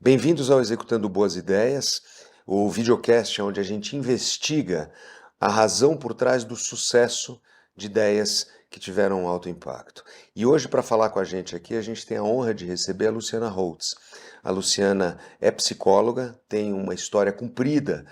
Bem-vindos ao Executando Boas Ideias, o videocast onde a gente investiga a razão por trás do sucesso de ideias que tiveram um alto impacto. E hoje, para falar com a gente tem a honra de receber a Luciana Holtz. A Luciana é psicóloga, tem uma história comprida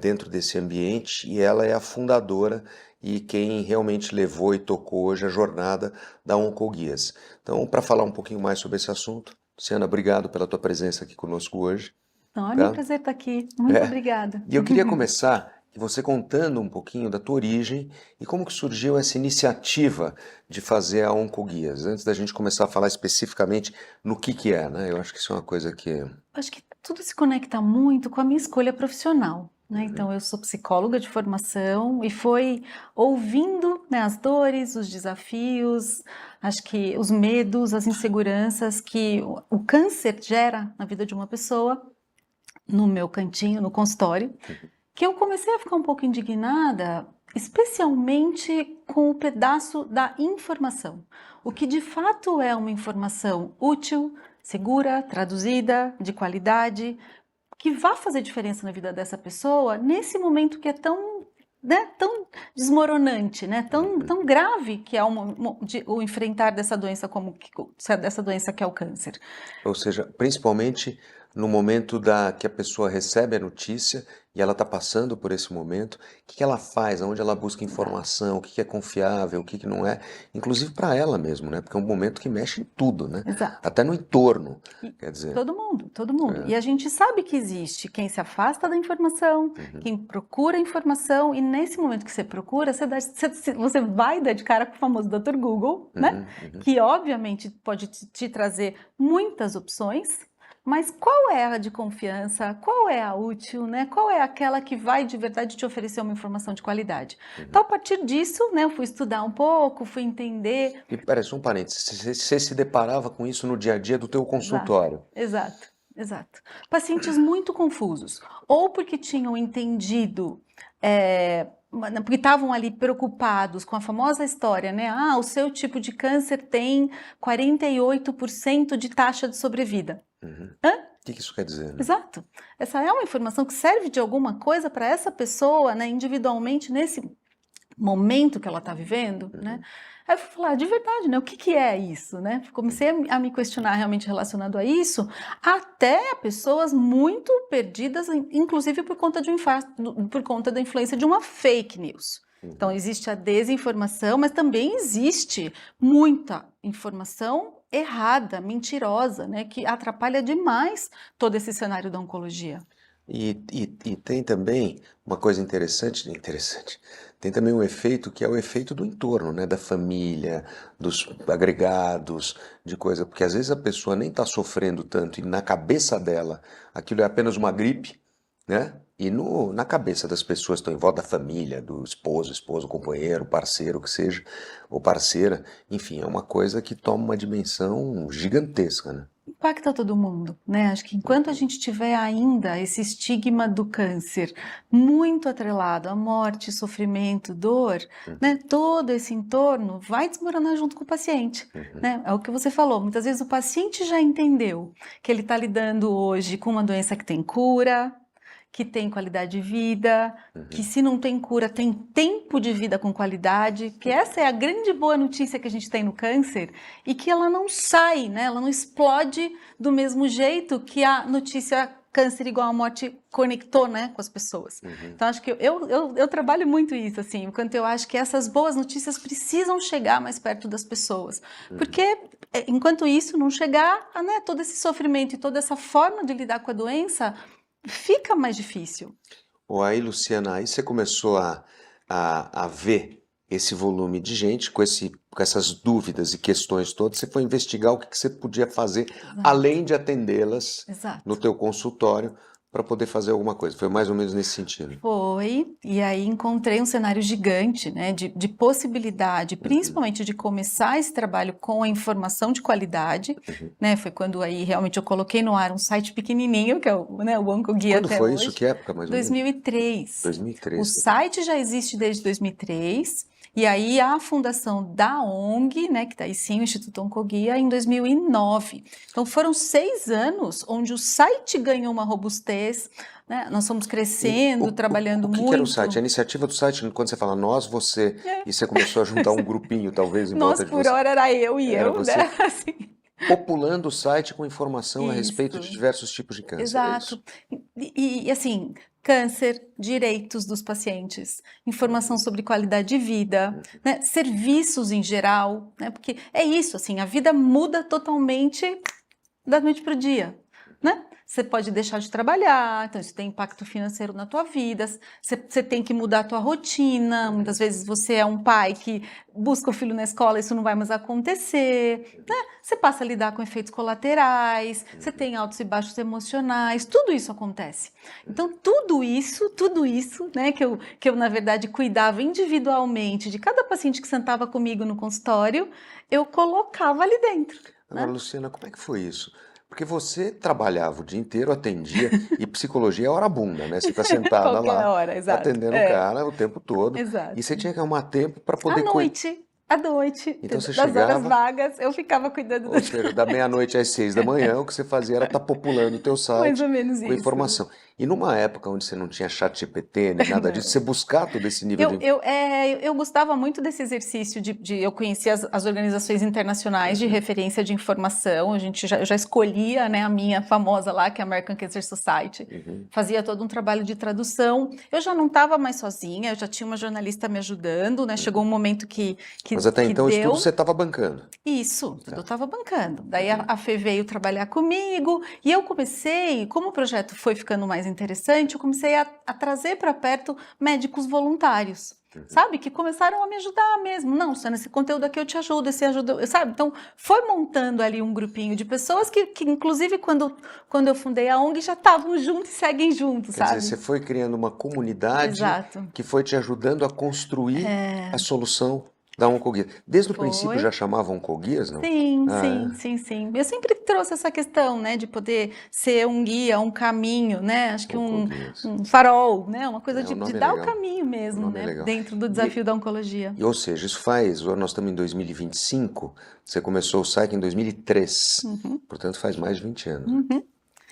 dentro desse ambiente e ela é a fundadora e quem realmente levou e tocou hoje a jornada da Oncoguias. Então, para falar um pouquinho mais sobre esse assunto, Luciana, obrigado pela tua presença aqui conosco hoje. Não, é meu Tá? prazer estar aqui. Muito obrigada. E eu queria começar você contando um pouquinho da tua origem e como que surgiu essa iniciativa de fazer a Oncoguias, antes da gente começar a falar especificamente no que é, né? Eu acho que isso é uma coisa que... Acho que tudo se conecta muito com a minha escolha profissional, né? Então, eu sou psicóloga de formação e foi ouvindo, né, as dores, os desafios, acho que os medos, as inseguranças que o câncer gera na vida de uma pessoa, no meu cantinho, no consultório, que eu comecei a ficar um pouco indignada, especialmente com o pedaço da informação. O que de fato é uma informação útil, segura, traduzida, de qualidade, que vai fazer diferença na vida dessa pessoa nesse momento que é tão, né, tão desmoronante, né, tão grave que é o enfrentar dessa doença dessa doença que é o câncer. Ou seja, principalmente no momento que a pessoa recebe a notícia e ela está passando por esse momento, o que ela faz, aonde ela busca informação, o que é confiável, o que não é, inclusive para ela mesmo, né? Porque é um momento que mexe em tudo, né? Exato. Até no entorno, E quer dizer. todo mundo. E a gente sabe que existe quem se afasta da informação, quem procura informação, e nesse momento que você procura, você vai dar de cara com o famoso Dr. Google, né? Que obviamente pode te trazer muitas opções, mas qual é a de confiança? Qual é a útil, né? Qual é aquela que vai de verdade te oferecer uma informação de qualidade? Então, a partir disso, né, eu fui estudar um pouco, fui entender. E peraí, só um parênteses, você se deparava com isso no dia a dia do teu consultório? Exato. Pacientes muito confusos, ou porque tinham entendido, porque estavam ali preocupados com a famosa história, né? Ah, o seu tipo de câncer tem 48% de taxa de sobrevida. O que isso quer dizer, né? Exato. Essa é uma informação que serve de alguma coisa para essa pessoa, né, individualmente, nesse momento que ela está vivendo, né? Aí eu fui falar, de verdade, né? O que é isso, né? Comecei a me questionar realmente relacionado a isso, até pessoas muito perdidas, inclusive por conta por conta da influência de uma fake news. Então, existe a desinformação, mas também existe muita informação errada, mentirosa, né? Que atrapalha demais todo esse cenário da oncologia. E tem também uma coisa interessante, tem também um efeito que é o efeito do entorno, né? Da família, dos agregados, de coisa, porque às vezes a pessoa nem está sofrendo tanto e na cabeça dela aquilo é apenas uma gripe, né? E na cabeça das pessoas que estão em volta da família, do esposo, companheiro, parceiro, o que seja, ou parceira, enfim, é uma coisa que toma uma dimensão gigantesca, né? Impacta todo mundo, né? Acho que enquanto a gente tiver ainda esse estigma do câncer muito atrelado à morte, sofrimento, dor, né? Todo esse entorno vai desmoronar junto com o paciente, né? É o que você falou, muitas vezes o paciente já entendeu que ele está lidando hoje com uma doença que tem cura, que tem qualidade de vida, que se não tem cura, tem tempo de vida com qualidade, que essa é a grande boa notícia que a gente tem no câncer e que ela não sai, né? Ela não explode do mesmo jeito que a notícia câncer igual a morte conectou, né, com as pessoas. Então, acho que eu trabalho muito isso, assim, enquanto eu acho que essas boas notícias precisam chegar mais perto das pessoas. Porque, enquanto isso não chegar, né, todo esse sofrimento e toda essa forma de lidar com a doença fica mais difícil. Ou aí, Luciana, aí você começou a ver esse volume de gente com essas dúvidas e questões todas, você foi investigar o que você podia fazer, além de atendê-las no teu consultório, para poder fazer alguma coisa. Foi mais ou menos nesse sentido. Foi, e aí encontrei um cenário gigante, né, de possibilidade, principalmente de começar esse trabalho com a informação de qualidade, né, foi quando aí realmente eu coloquei no ar um site pequenininho, que é o, né, o Oncoguia Quando até foi hoje. isso? Que época mais ou menos? 2003. 2003. O site já existe desde 2003, E aí a fundação da ONG, né, que daí sim, o Instituto Oncoguia, em 2009. Então foram 6 anos onde o site ganhou uma robustez, né? Nós fomos E crescendo, trabalhando o que era o site? A muito. iniciativa do site, quando você fala nós, você, e você começou a juntar um grupinho, talvez, em Nós, volta de por você, hora, era eu e era eu, né? você Assim, populando o site com informação a respeito de isso. diversos tipos de câncer, é isso? Exato. Assim, câncer, direitos dos pacientes, informação sobre qualidade de vida, né, serviços em geral, né, porque é isso, assim, a vida muda totalmente da noite para o dia, né? Você pode deixar de trabalhar, então isso tem impacto financeiro na tua vida, você tem que mudar a tua rotina, muitas vezes você é um pai que busca o filho na escola, isso não vai mais acontecer, né? Você passa a lidar com efeitos colaterais, você tem altos e baixos emocionais, tudo isso acontece. Então tudo isso, né, que eu na verdade cuidava individualmente de cada paciente que sentava comigo no consultório, eu colocava ali dentro, Agora, né? Luciana, como é que foi isso? Porque você trabalhava o dia inteiro, atendia, e psicologia é hora bunda, né? Você está sentada Qualquer lá, hora, exato. atendendo o É, cara o tempo todo, e você exato. tinha que arrumar tempo para poder cuidar. À noite, Então você das horas chegava, vagas, eu ficava cuidando ou das seja, da meia-noite às 6 da manhã, o que você fazia era estar populando o teu mais site ou menos com isso. informação. E numa época onde você não tinha chat GPT nem nada disso, você Não. buscar todo esse nível de... Eu gostava muito desse exercício eu conhecia as organizações internacionais de referência de informação, eu já escolhia, né, a minha famosa lá, que é a American Cancer Society, Uhum. fazia todo um trabalho de tradução, eu já não estava mais sozinha, eu já tinha uma jornalista me ajudando, né, chegou um momento Mas até que então isso tudo você deu. estava bancando. Isso, tudo eu Tá. estava bancando. Daí Uhum. a Fê veio trabalhar comigo e eu comecei, como o projeto foi ficando mais interessante, eu comecei a trazer para perto médicos voluntários, Uhum. sabe? Que começaram a me ajudar mesmo. Não, Luciana, esse conteúdo aqui eu te ajudo, esse ajuda, sabe? Então foi montando ali um grupinho de pessoas que inclusive, quando eu fundei a ONG, já estavam juntos e seguem juntos, Quer dizer, você sabe? foi criando uma comunidade Exato. que foi te ajudando a construir a solução da Oncoguias. Desde o princípio já Foi. chamavam Oncoguias, não? Sim, sim, Ah, sim, sim. Eu sempre trouxe essa questão, né, de poder ser um guia, um caminho, né? Acho que Oncoguias. um farol, né? Uma coisa É, o de nome é dar o legal. caminho O mesmo, nome é né? legal. Dentro do E, desafio da oncologia. ou seja, isso faz, nós estamos em 2025, você começou o site em 2003, Uhum, portanto faz mais de 20 anos, né? uhum.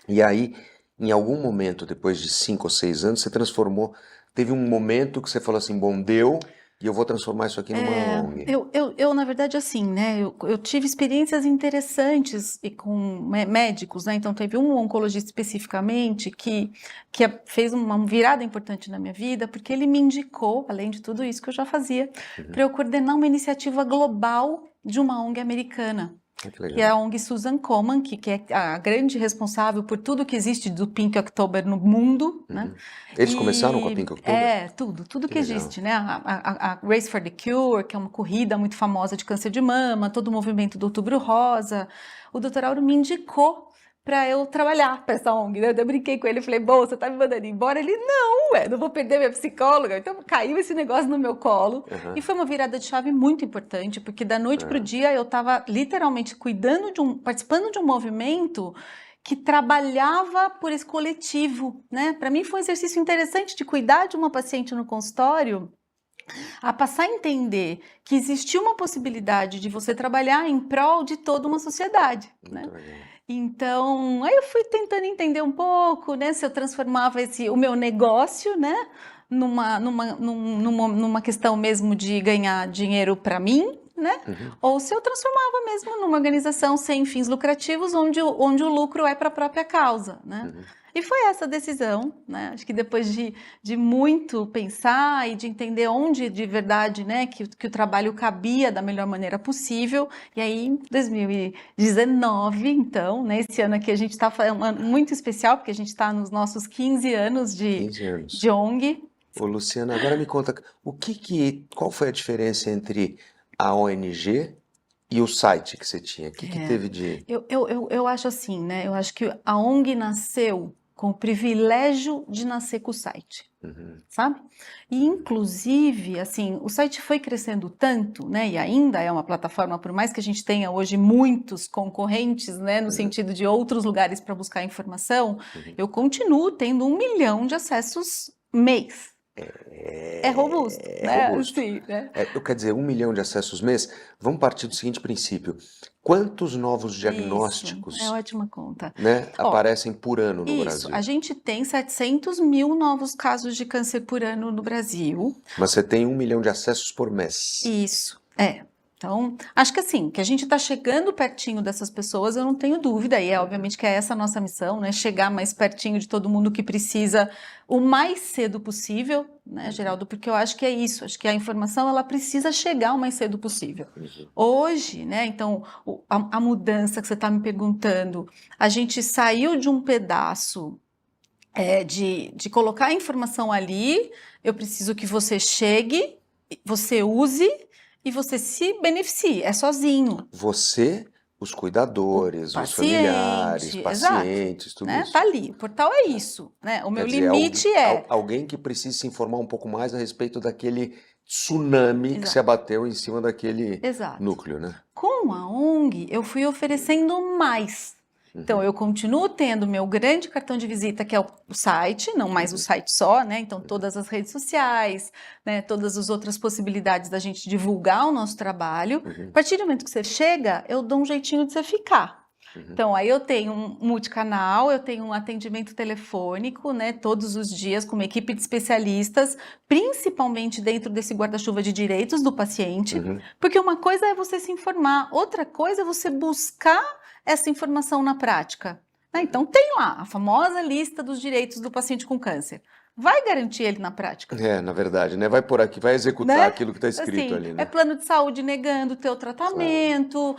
E aí, em algum momento, depois de 5 ou 6 anos, você transformou, teve um momento que você falou assim, bom, deu, e eu vou transformar isso aqui numa ONG. Na verdade, assim, né? Eu tive experiências interessantes e com médicos, né? Então, teve um oncologista especificamente que fez uma virada importante na minha vida, porque ele me indicou, além de tudo isso que eu já fazia, Uhum. para eu coordenar uma iniciativa global de uma ONG americana. Ah, que Que é legal. a ONG Susan Komen, que é a grande responsável por tudo que existe do Pink October no mundo, né? Uhum. Eles começaram com a E Pink October? tudo Que que legal. existe, né? A Race for the Cure, que é uma corrida muito famosa de câncer de mama, todo o movimento do Outubro Rosa. O Dr. Auro me indicou para eu trabalhar para essa ONG, né? Eu brinquei com ele, falei, bom, você tá me mandando embora? Ele, não vou perder minha psicóloga. Então caiu esse negócio no meu colo. E Aham. foi uma virada de chave muito importante, porque da noite para o Ah, dia eu estava literalmente participando de um movimento que trabalhava por esse coletivo, né? Para mim foi um exercício interessante de cuidar de uma paciente no consultório, a passar a entender que existia uma possibilidade de você trabalhar em prol de toda uma sociedade, muito né? legal. Então, aí eu fui tentando entender um pouco, né, se eu transformava o meu negócio, né, numa questão mesmo de ganhar dinheiro para mim, né, Uhum. ou se eu transformava mesmo numa organização sem fins lucrativos, onde o lucro é para a própria causa, né. Uhum. E foi essa a decisão, né? Acho que depois de muito pensar e de entender onde de verdade, né, que o trabalho cabia da melhor maneira possível. E aí, em 2019, então, né, esse ano aqui a gente está um ano muito especial, porque a gente está nos nossos 15 anos 15 de anos. ONG. Ô, Luciana, agora me conta, qual foi a diferença entre a ONG e o site que você tinha? O que que É, teve de... eu acho assim, né? Eu acho que a ONG nasceu com o privilégio de nascer com o site. Uhum. Sabe? E inclusive, assim, o site foi crescendo tanto, né? E ainda é uma plataforma, por mais que a gente tenha hoje muitos concorrentes, né? No Uhum. sentido de outros lugares para buscar informação, Uhum. eu continuo tendo 1 milhão de acessos mês, É robusto, É né? robusto. Assim, né? Quer dizer, 1 milhão de acessos mês. Vamos partir do seguinte princípio: quantos novos Isso, é diagnósticos, ótima conta. né, Ó, aparecem por ano no isso, a Brasil? gente tem 700 mil novos casos de câncer por ano no Brasil. Mas você tem 1 milhão de acessos por mês. Isso, é. Então, acho que assim, que a gente está chegando pertinho dessas pessoas, eu não tenho dúvida, e obviamente que é essa a nossa missão, né? Chegar mais pertinho de todo mundo que precisa o mais cedo possível, né, Geraldo? Porque eu acho que é isso, acho que a informação ela precisa chegar o mais cedo possível. Hoje, né, então, a mudança que você está me perguntando, a gente saiu de um pedaço de colocar a informação ali, eu preciso que você chegue, você use e você se beneficie, é sozinho. Você, os O cuidadores, os familiares, paciente, exato, pacientes, tudo né? Tá isso. ali, o portal é isso, né? O meu Quer dizer, limite é, alguém que precisa se informar um pouco mais a respeito daquele tsunami que se exato, abateu em cima daquele exato. núcleo, né? Com a ONG, eu fui oferecendo mais. Então, eu continuo tendo meu grande cartão de visita, que é o site, não mais o site só, né? Então, todas as redes sociais, né? Todas as outras possibilidades da gente divulgar o nosso trabalho. A partir do momento que você chega, eu dou um jeitinho de você ficar. Então, aí eu tenho um multicanal, eu tenho um atendimento telefônico, né? Todos os dias, com uma equipe de especialistas, principalmente dentro desse guarda-chuva de direitos do paciente. Porque uma coisa é você se informar, outra coisa é você buscar essa informação na prática. Né? Então, tem lá a famosa lista dos direitos do paciente com câncer. Vai garantir ele na prática, Na verdade, né? Vai por aqui, vai executar né? aquilo que está escrito Assim, ali, é né? plano de saúde negando o teu tratamento,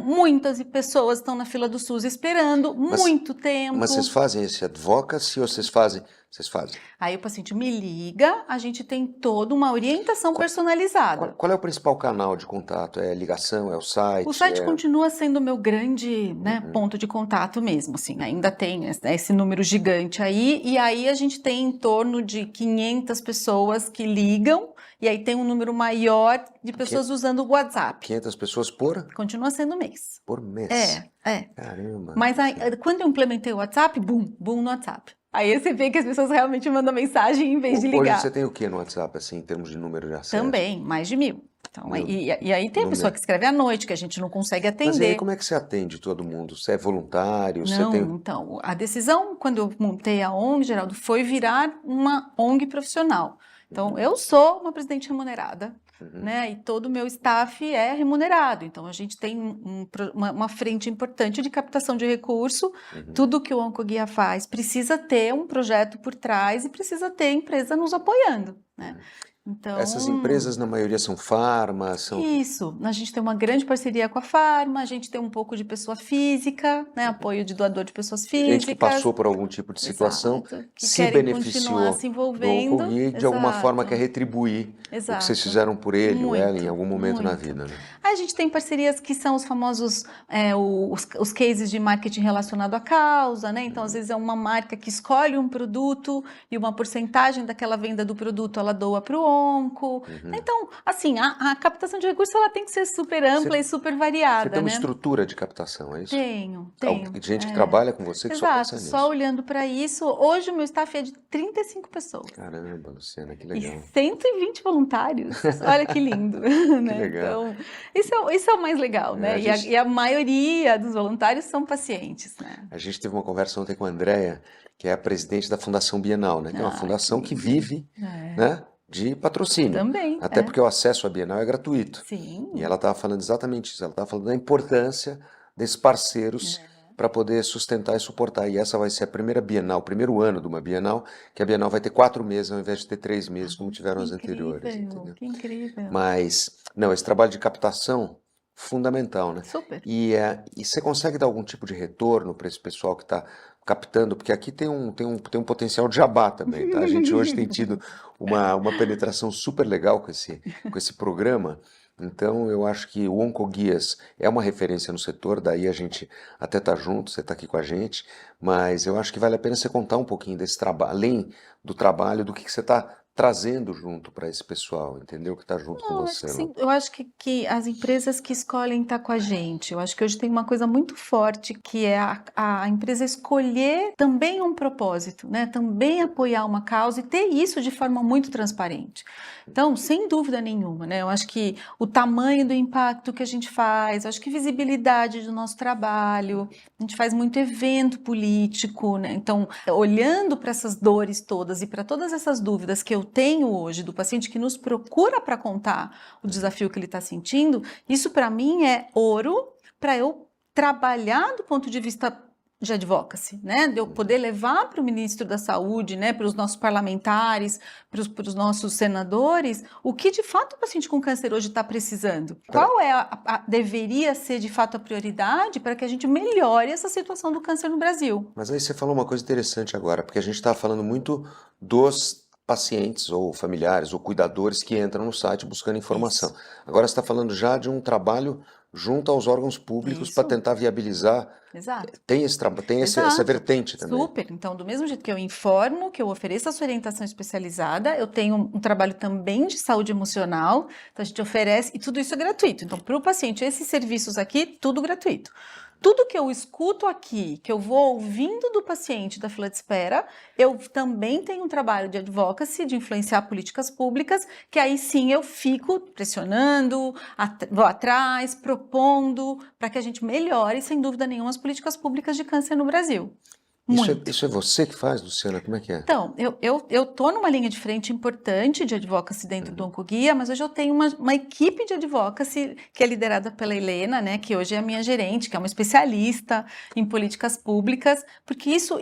muitas pessoas estão na fila do SUS esperando Mas, muito mas vocês tempo. fazem esse advocacy ou vocês fazem? Vocês fazem. Aí o paciente me liga, a gente tem toda uma orientação Qual, personalizada. qual é o principal canal de contato? É ligação? É o O site? site continua sendo o meu grande, né, ponto de contato mesmo, assim, ainda tem esse número gigante aí, e aí a gente tem em torno de 500 pessoas que ligam, e aí tem um número maior de pessoas usando o WhatsApp. 500 pessoas por Continua sendo mês. mês? É. Caramba. Mas aí, quando eu implementei o WhatsApp, boom no WhatsApp. Aí você vê que as pessoas realmente mandam mensagem em vez de Hoje ligar. você tem o que no WhatsApp, assim, em termos de número de acesso? Também, mais de 1.000. Então, Mil. e aí tem a pessoa que escreve à noite, que a gente não consegue Mas aí atender. como é que você atende todo mundo? Você é voluntário? Você Não, tem... então, a decisão, quando eu montei a ONG, Geraldo, foi virar uma ONG profissional. Então, eu sou uma presidente remunerada, né? E todo o meu staff é remunerado. Então, a gente tem uma frente importante de captação de recurso. Tudo que o Oncoguia faz precisa ter um projeto por trás e precisa ter empresa nos apoiando, né? Então, Essas empresas, na maioria, são farmas, são... isso, a gente tem uma grande parceria com a Farma, a gente tem um pouco de pessoa física, né, apoio de doador de pessoas físicas. Gente que passou por algum tipo de situação, Exato, que se querem beneficiou continuar se do envolvendo. Oncoguia e de alguma forma Exato, quer retribuir o que vocês exato. fizeram por ele ou ela em Muito, algum momento na muito. vida, né? A gente tem parcerias que são os famosos, os cases de marketing relacionado à causa, né? Então, às vezes é uma marca que escolhe um produto e uma porcentagem daquela venda do produto ela doa para o onco. Então, assim, a captação de recursos ela tem que ser super ampla e super Você variada, tem uma né? estrutura de captação, é isso? Tenho. Gente que trabalha com você que só Exato, pensa só nisso. olhando para isso. Hoje o meu staff é de 35 pessoas. Caramba, Luciana, que E legal. 120 voluntários. Olha que lindo, né? legal. Então, isso é o mais legal, né? E a maioria dos voluntários são pacientes, né? A gente teve uma conversa ontem com a Andrea, que é a presidente da Fundação Bienal, né? Que é uma fundação que vive, né, de patrocínio. Também, Até porque o acesso à Bienal é gratuito. Sim. E ela estava falando exatamente isso. Ela estava falando da importância desses parceiros para poder sustentar e suportar. E essa vai ser a primeira Bienal, o primeiro ano de uma Bienal, que a Bienal vai ter 4 meses ao invés de ter 3 meses, como tiveram as anteriores. Entendeu? Que incrível. Mas, não, esse trabalho de captação, fundamental, né? Super. E você consegue dar algum tipo de retorno para esse pessoal que está captando? Porque aqui tem um potencial de jabá também, tá? A gente hoje tem tido uma penetração super legal com esse programa. Então, eu acho que o Oncoguias é uma referência no setor, daí a gente até tá junto, você está aqui com a gente, mas eu acho que vale a pena você contar um pouquinho desse trabalho, além do trabalho, do que você está trazendo junto para esse pessoal, entendeu? Que está junto com Não, acho você que lá. sim. Eu acho que as empresas que escolhem estar com a gente, eu acho que hoje tem uma coisa muito forte que é a empresa escolher também um propósito, né? Também apoiar uma causa e ter isso de forma muito transparente. Então, sem dúvida nenhuma, né? Eu acho que o tamanho do impacto que a gente faz, eu acho que visibilidade do nosso trabalho, a gente faz muito evento político, né? Então, olhando para essas dores todas e para todas essas dúvidas que eu tenho hoje do paciente que nos procura para contar o desafio que ele está sentindo, isso para mim é ouro para eu trabalhar do ponto de vista de advocacy, né? De eu poder levar para o ministro da Saúde, né? Para os nossos parlamentares, para os nossos senadores, o que de fato o paciente com câncer hoje está precisando. Qual é deveria ser de fato a prioridade para que a gente melhore essa situação do câncer no Brasil? Mas aí você falou uma coisa interessante agora, porque a gente está falando muito dos pacientes ou familiares ou cuidadores que entram no site buscando informação. Isso. Agora você está falando já de um trabalho junto aos órgãos públicos para Isso. tentar viabilizar. Exato. Tem essa Exato. vertente também. Super. Então, do mesmo jeito que eu informo, que eu ofereço essa orientação especializada, eu tenho um trabalho também de saúde emocional. Então, a gente oferece, e tudo isso é gratuito. Então, para o paciente, esses serviços aqui, tudo gratuito. Tudo que eu escuto aqui, que eu vou ouvindo do paciente da fila de espera, eu também tenho um trabalho de advocacy, de influenciar políticas públicas, que aí sim eu fico pressionando, vou atrás, propondo, para que a gente melhore, sem dúvida nenhuma, as políticas públicas de câncer no Brasil. Muito. Isso é você que faz, Luciana? Como é que é? Então, eu tô numa linha de frente importante de advocacy dentro do Oncoguia, mas hoje eu tenho uma equipe de advocacy que é liderada pela Helena, né, que hoje é a minha gerente, que é uma especialista em políticas públicas, porque isso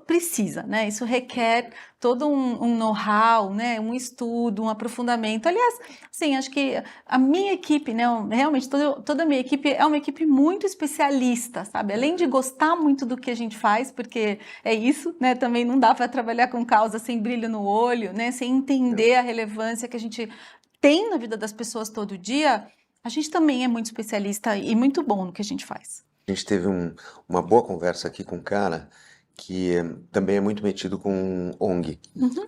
precisa, né, isso requer todo um know-how, né, um estudo, um aprofundamento. Aliás, sim, acho que a minha equipe, né, realmente toda a minha equipe é uma equipe muito especialista, sabe? Além de gostar muito do que a gente faz, porque é isso, né? Também não dá para trabalhar com causa sem brilho no olho, né? Sem entender a relevância que a gente tem na vida das pessoas todo dia. A gente também é muito especialista e muito bom no que a gente faz. A gente teve uma boa conversa aqui com um cara que também é muito metido com ONG,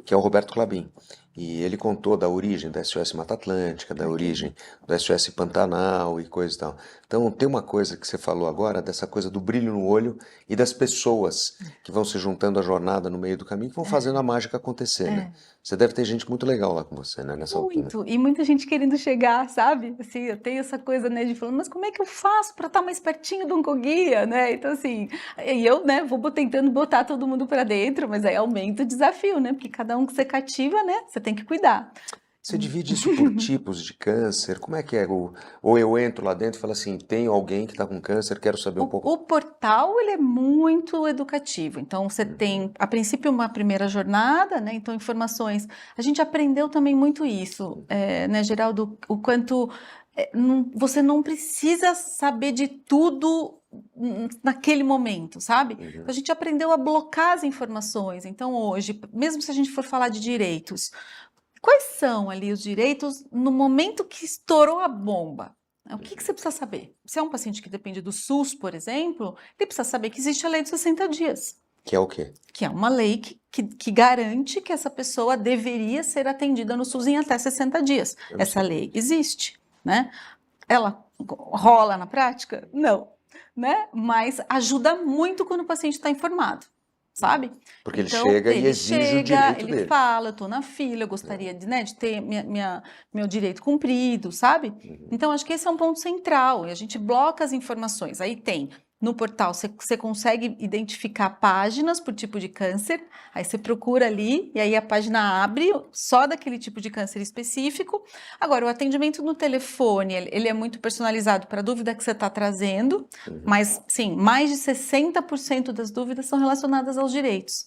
que é o Roberto Clabin. E ele contou da origem da SOS Mata Atlântica, da origem do SOS Pantanal e coisa e tal. Então tem uma coisa que você falou agora, dessa coisa do brilho no olho e das pessoas que vão se juntando à jornada no meio do caminho, que vão fazendo a mágica acontecer, né? Você deve ter gente muito legal lá com você, né, nessa altura. Muito, e muita gente querendo chegar, sabe? Assim, eu tenho essa coisa, né, de falando, mas como é que eu faço para estar mais pertinho do Oncoguia, né? Então, assim, e eu, né, vou tentando botar todo mundo para dentro, mas aí aumenta o desafio, né? Porque cada um que você cativa, né, você tem que cuidar. Você divide isso por tipos de câncer? Como é que é? Ou eu entro lá dentro e falo assim, tenho alguém que está com câncer, quero saber um pouco. O portal, ele é muito educativo. Então, você tem, a princípio, uma primeira jornada, né? Então, informações. A gente aprendeu também muito isso, né, Geraldo? O quanto você não precisa saber de tudo naquele momento, sabe? Então, a gente aprendeu a blocar as informações. Então, hoje, mesmo se a gente for falar de direitos, quais são ali os direitos no momento que estourou a bomba? O que você precisa saber? Se é um paciente que depende do SUS, por exemplo, ele precisa saber que existe a lei dos 60 dias. Que é o quê? Que é uma lei que garante que essa pessoa deveria ser atendida no SUS em até 60 dias. Essa lei existe, né? Ela rola na prática? Não, né? Mas ajuda muito quando o paciente está informado. Sabe? Porque então, ele chega e exige o direito ele dele. fala, eu estou na fila, eu gostaria de ter meu direito cumprido, sabe? Então, acho que esse é um ponto central, e a gente bloca as informações. Aí tem, no portal, você consegue identificar páginas por tipo de câncer, aí você procura ali, e aí a página abre só daquele tipo de câncer específico. Agora, o atendimento no telefone, ele é muito personalizado para a dúvida que você está trazendo, mas, sim, mais de 60% das dúvidas são relacionadas aos direitos.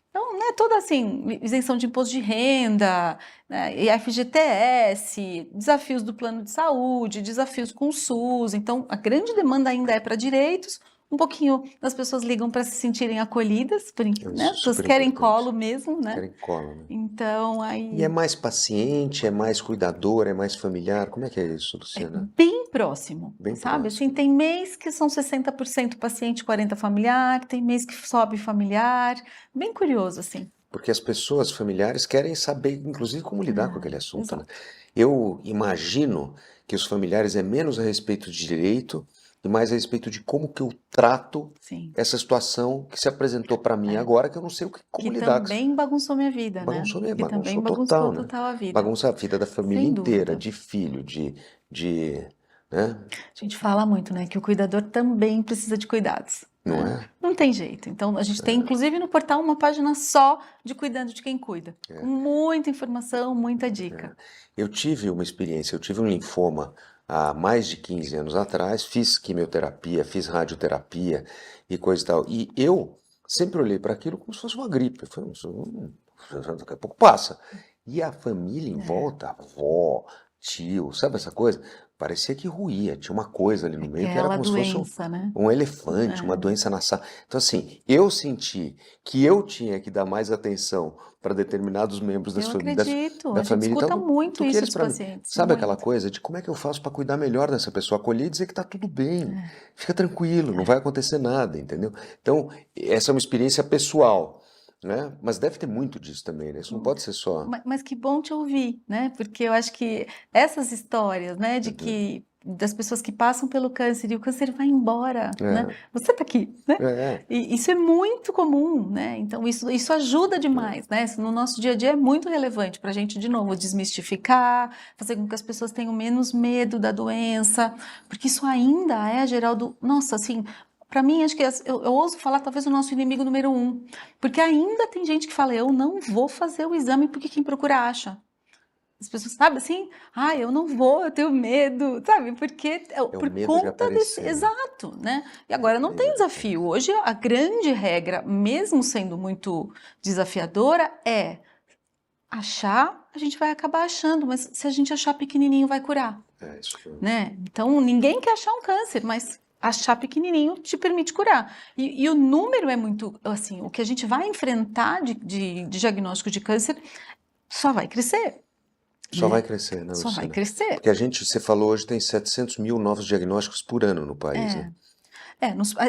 Então, né, toda assim, isenção de imposto de renda, né, e FGTS, desafios do plano de saúde, desafios com o SUS. Então, a grande demanda ainda é para direitos. Um pouquinho as pessoas ligam para se sentirem acolhidas, né? As pessoas querem colo mesmo, né? Querem colo, né? Então, aí... E é mais paciente, é mais cuidador, é mais familiar? Como é que é isso, Luciana? Bem próximo, Bem sabe? próximo. Assim, tem mês que são 60% paciente, 40% familiar, tem mês que sobe familiar. Bem curioso, assim. porque as pessoas familiares querem saber, inclusive, como lidar com aquele assunto, né? Exato. Eu imagino que os familiares é menos a respeito de direito e mais a respeito de como que eu trato Sim. essa situação que se apresentou para mim É. agora, que eu não sei como Que lidar com isso. também bagunçou minha vida, né? Que também Bagunçou bagunçou total, né? total a vida. Bagunça a vida da família Sem inteira, dúvida. de filho, de, né? A gente fala muito, né, que o cuidador também precisa de cuidados, Não né? é? Não tem jeito. Então, a gente tem, inclusive, no portal uma página só de cuidando de quem cuida, com muita informação, muita dica. Eu tive uma experiência, eu tive um linfoma há mais de 15 anos atrás, fiz quimioterapia, fiz radioterapia e coisa e tal. E eu sempre olhei para aquilo como se fosse uma gripe. Foi daqui a pouco passa. E a família em volta, avó, tio, sabe essa coisa? Parecia que ruía, tinha uma coisa ali no meio que era Aquela como se fosse doença, né? um elefante, uma doença na sala. Então, assim, eu senti que eu tinha que dar mais atenção para determinados membros Eu da, acredito. da A gente família e tal, escuta muito do que isso eles dos para mim. pacientes, Sabe aquela muito. coisa de como é que eu faço para cuidar melhor dessa pessoa? Acolher e dizer que tá tudo bem, fica tranquilo, não vai acontecer nada, entendeu? Então, essa é uma experiência pessoal, né? Mas deve ter muito disso também, né? Isso não pode ser só. Mas que bom te ouvir, né? Porque eu acho que essas histórias, né, de que das pessoas que passam pelo câncer e o câncer vai embora, né? É, Você tá aqui, né? é, E isso é muito comum, né? Então isso ajuda demais, né? Isso no nosso dia a dia é muito relevante para a gente, de novo, desmistificar, fazer com que as pessoas tenham menos medo da doença, porque isso ainda é, Geraldo, nossa, assim, para mim, acho que eu ouso falar talvez o nosso inimigo número um, porque ainda tem gente que fala, eu não vou fazer o exame porque quem procura acha. As pessoas, sabe assim, eu não vou, eu tenho medo, sabe? Porque é o por medo de conta desse, aparecer, né? exato, né? E agora não tem desafio. Hoje a grande regra, mesmo sendo muito desafiadora, é achar, a gente vai acabar achando, mas se a gente achar pequenininho vai curar, É isso. né? Então ninguém quer achar um câncer, mas achar pequenininho te permite curar. E o número é muito, assim, o que a gente vai enfrentar de diagnóstico de câncer só vai crescer. Só Né? vai crescer, né, Só vai Luciana? crescer. Porque você falou hoje, tem 700 mil novos diagnósticos por ano no país, né?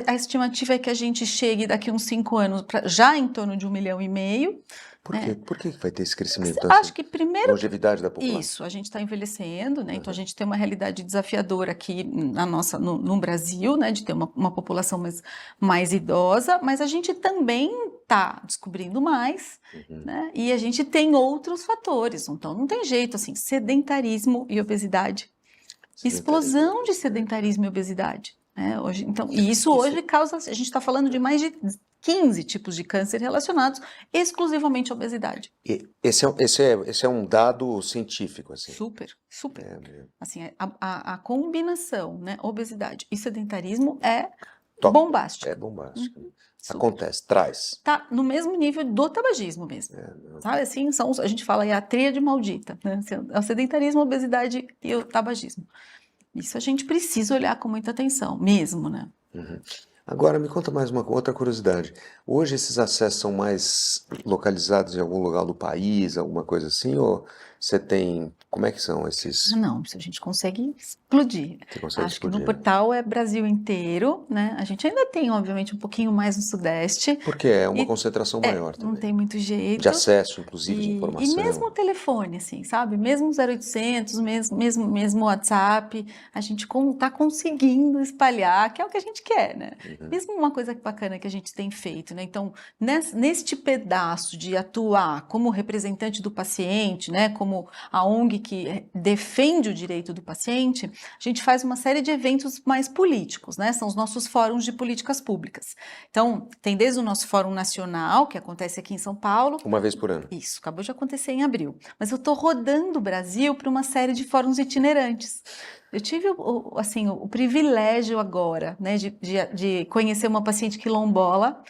A estimativa é que a gente chegue daqui uns 5 anos já em torno de 1,5 milhão, Por quê? né? Por que vai ter esse crescimento Acho que primeiro longevidade da população? isso, a gente está envelhecendo, né? Então a gente tem uma realidade desafiadora aqui no Brasil, né? De ter uma população mais idosa, mas a gente também está descobrindo mais, né? E a gente tem outros fatores, então não tem jeito, assim, sedentarismo e obesidade. Explosão de sedentarismo e obesidade, né? Hoje, então, e isso hoje causa, a gente está falando de mais de 15 tipos de câncer relacionados exclusivamente à obesidade. Esse é um dado científico, assim. Super, super. É mesmo. Assim, a combinação, né, obesidade e sedentarismo é Top. bombástica. É bombástico. Super. Acontece, traz. Tá no mesmo nível do tabagismo mesmo. Sabe assim, a gente fala aí a tríade maldita, né? O sedentarismo, a obesidade e o tabagismo. Isso a gente precisa olhar com muita atenção, mesmo, né? Agora, me conta mais uma outra curiosidade. Hoje esses acessos são mais localizados em algum lugar do país, alguma coisa assim? Ou você tem... Como é que são esses... Não, isso a gente consegue explodir. Você consegue Acho que no explodir, né? portal é Brasil inteiro, né? A gente ainda tem, obviamente, um pouquinho mais no Sudeste. Porque é uma E concentração maior não também. tem muito De jeito. acesso, inclusive, de E informação. mesmo o telefone, assim, sabe? Mesmo o 0800, mesmo o WhatsApp, a gente está conseguindo espalhar, que é o que a gente quer, né? Mesmo uma coisa bacana que a gente tem feito, né? Então, neste pedaço de atuar como representante do paciente, né? Como a ONG que defende o direito do paciente, a gente faz uma série de eventos mais políticos, né? São os nossos fóruns de políticas públicas. Então, tem desde o nosso Fórum Nacional, que acontece aqui em São Paulo. Uma vez por ano. Isso, acabou de acontecer em abril. Mas eu estou rodando o Brasil para uma série de fóruns itinerantes. Eu tive assim, o privilégio agora, né, de conhecer uma paciente quilombola,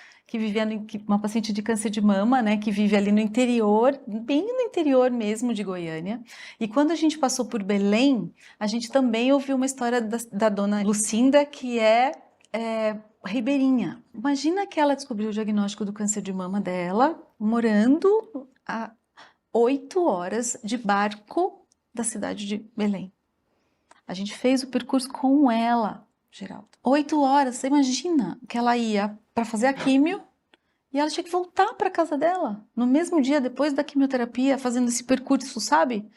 uma paciente de câncer de mama, né, que vive ali no interior, bem no interior mesmo de Goiânia. E quando a gente passou por Belém, a gente também ouviu uma história da dona Lucinda, que é ribeirinha. Imagina que ela descobriu o diagnóstico do câncer de mama dela, morando a 8 horas de barco da cidade de Belém. A gente fez o percurso com ela, Geraldo. 8 horas, você imagina que ela ia para fazer a químio E ela tinha que voltar para casa dela, no mesmo dia, depois da quimioterapia, fazendo esse percurso, sabe?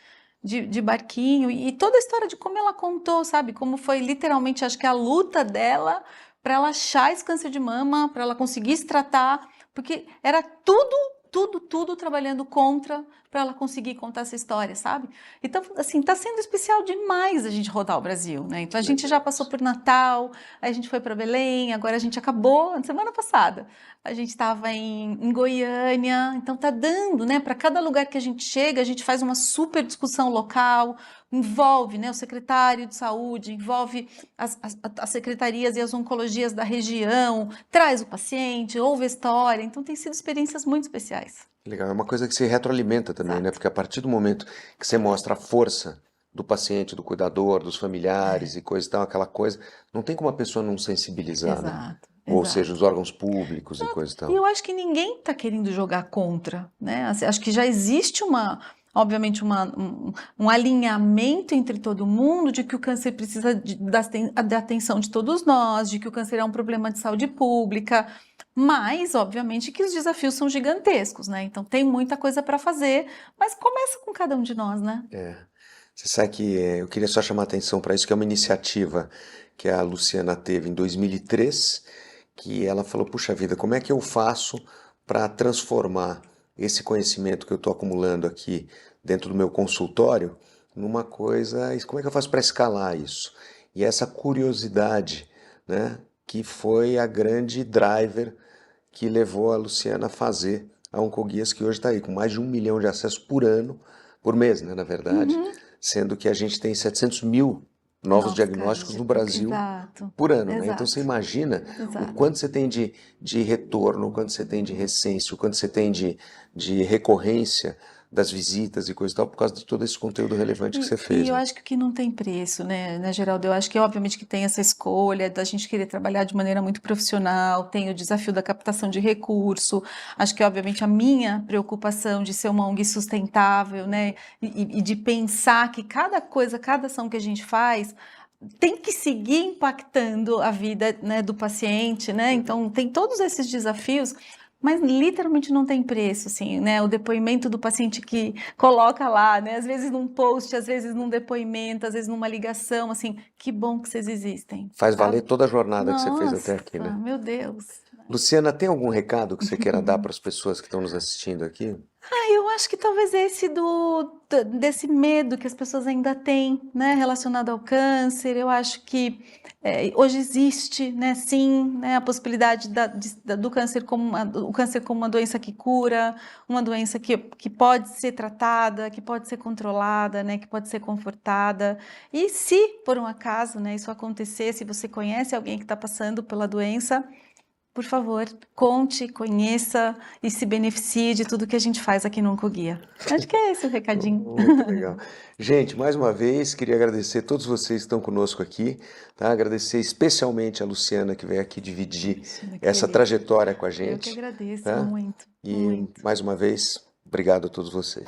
De barquinho. E toda a história de como ela contou, sabe? Como foi literalmente, acho que a luta dela para ela achar esse câncer de mama, para ela conseguir se tratar, porque era tudo trabalhando contra para ela conseguir contar essa história, sabe? Então, assim, tá sendo especial demais a gente rodar o Brasil, né? Então a gente já passou por Natal, aí a gente foi para Belém, agora a gente acabou, semana passada, a gente estava em Goiânia, então tá dando, né? Para cada lugar que a gente chega, a gente faz uma super discussão local, envolve, né, o secretário de saúde, envolve as secretarias e as oncologias da região, traz o paciente, ouve a história, então tem sido experiências muito especiais. Legal, é uma coisa que se retroalimenta também, né? Exato. Porque a partir do momento que você mostra a força do paciente, do cuidador, dos familiares É, e coisa e tal, aquela coisa, não tem como a pessoa não sensibilizar, né? exato, Ou seja, os exato. órgãos públicos e coisa e E tal. eu acho que ninguém está querendo jogar contra, né? Assim, acho que já existe obviamente, um alinhamento entre todo mundo de que o câncer precisa da atenção de todos nós, de que o câncer é um problema de saúde pública, mas, obviamente, que os desafios são gigantescos, né? Então tem muita coisa para fazer, mas começa com cada um de nós, né? É. Você sabe que eu queria só chamar a atenção para isso, que é uma iniciativa que a Luciana teve em 2003, que ela falou, puxa vida, como é que eu faço para transformar esse conhecimento que eu estou acumulando aqui dentro do meu consultório numa coisa, como é que eu faço para escalar isso? E essa curiosidade, né, que foi a grande driver que levou a Luciana a fazer a Oncoguias, que hoje está aí com mais de 1 milhão de acessos por ano, por mês, né, na verdade, Uhum. sendo que a gente tem 700 mil novos Novos casos diagnósticos de no câncer. Brasil Exato, por ano, né? Então você exato, imagina o exato. quanto você tem de retorno, o quanto você tem de recência, o quanto você tem de recorrência das visitas e coisa e tal, por causa de todo esse conteúdo relevante que você E fez, eu né? acho que o que não tem preço, né, Geraldo? Eu acho que, obviamente, que tem essa escolha da gente querer trabalhar de maneira muito profissional, tem o desafio da captação de recurso, acho que, obviamente, a minha preocupação de ser uma ONG sustentável, né, e de pensar que cada coisa, cada ação que a gente faz tem que seguir impactando a vida, né, do paciente, né? Então, tem todos esses desafios, mas literalmente não tem preço, assim, né? O depoimento do paciente que coloca lá, né? Às vezes num post, às vezes num depoimento, às vezes numa ligação, assim, que bom que vocês existem, Faz valer sabe? toda a jornada que você fez até Nossa, aqui, né? meu Deus. Luciana, tem algum recado que você queira dar para as pessoas que estão nos assistindo aqui? Eu acho que talvez esse desse medo que as pessoas ainda têm, né, relacionado ao câncer. Eu acho que hoje existe, né, sim, né, a possibilidade do câncer o câncer como uma doença que cura, uma doença que pode ser tratada, que pode ser controlada, né, que pode ser confortada. E se por um acaso, né, isso acontecer, se você conhece alguém que está passando pela doença, por favor, conte, conheça e se beneficie de tudo que a gente faz aqui no Oncoguia. Acho que é esse o recadinho. Muito legal. Gente, mais uma vez, queria agradecer a todos vocês que estão conosco aqui, tá? Agradecer especialmente a Luciana que veio aqui dividir Imagina, essa querida. trajetória com a Eu que gente, agradeço tá? muito, E muito. mais uma vez, obrigado a todos vocês.